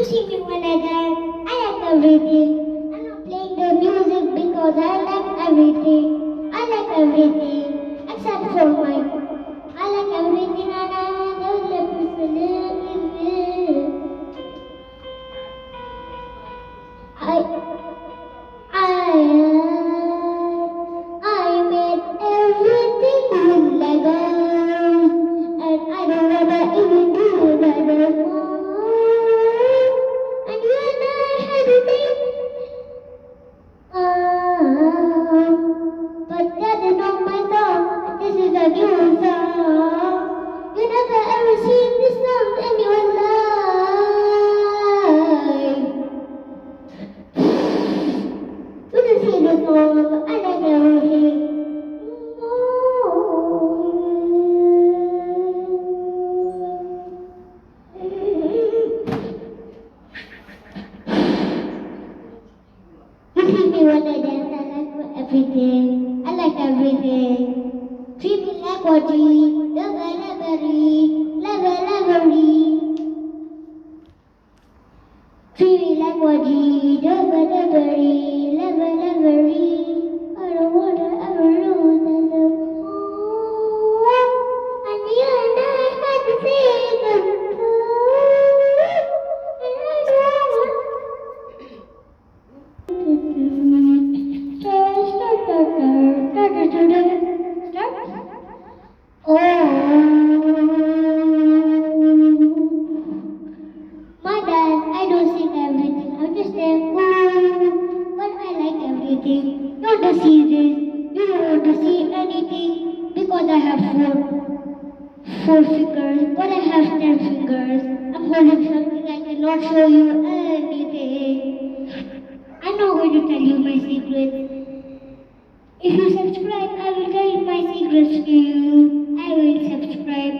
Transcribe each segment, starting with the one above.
You see me when I dance, I like everything. I'm not playing the music because I like everything. I like everything except for mine. I like everything and I don't let people live in it. I made everything look like gold, and I don't wanna even do that anymore. And you and I had a thing, but that is not my song. This is a new song. You never ever seen this song in your life. You can see the song. I like everything. You see me when I dance, I like everything. I like everything. Treat me like what you lovery. Treat me like what you lovery. I don't wanna ever lose that love. And you and I had to say goodbye. And I don't want Oh, my dad, I don't sing everything. I just sing, but I like everything. You want to see this? You don't want to see anything because I have four fingers, but I have 10 fingers. I'm holding something I cannot show you anything. I'm not going to tell you my secrets. If you subscribe, I will tell my secrets to you. I will subscribe.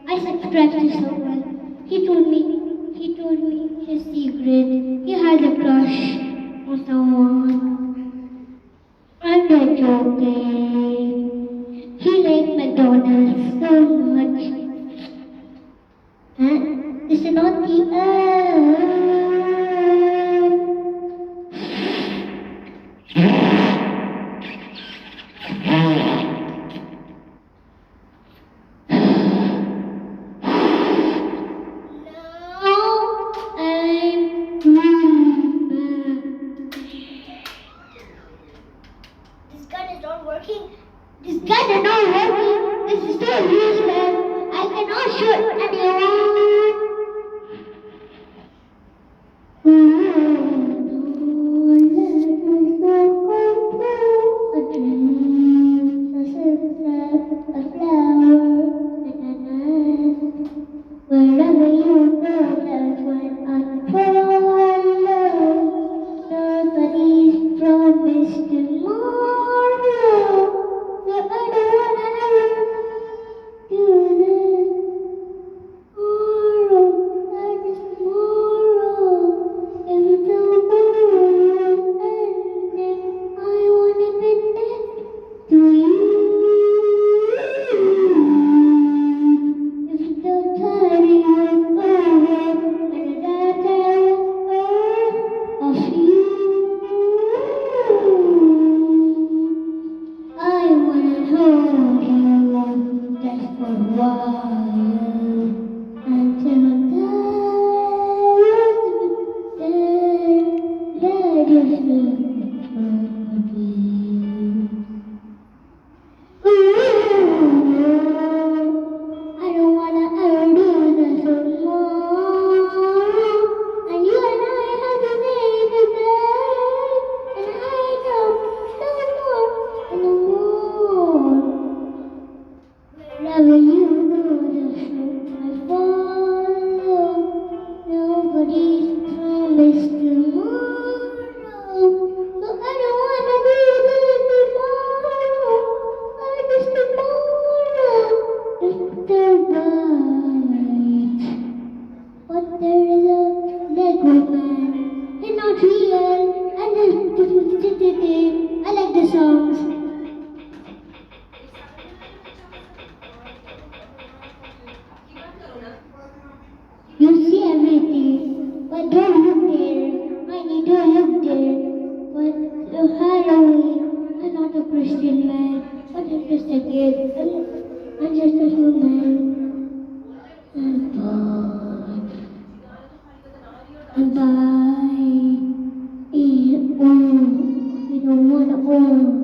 I subscribed to someone. He told me his secret. He has a crush on someone. I'm not joking. He likes McDonald's so much. Huh? This is not the This gun is not working. This gun is not working. This is so useless. I cannot shoot anyone. A dream, a sunset, a flower, wherever you go, that's when I follow. Nobody's promised tomorrow, so I don't wanna ever do this tomorrow. I just tomorrow, if the world ending, I wanna be next to you. If the tide is over and that of you, I wanna hold you just for a while until that is I don't wanna ever do this anymore. And you and I have to say goodbye. And I don't no more. Wherever you go, just I follow. Nobody's promised tomorrow. to Halloween. I'm not a Christian man, but I'm just a kid. I'm just a human. And bye. And bye. Oh, I don't wanna go.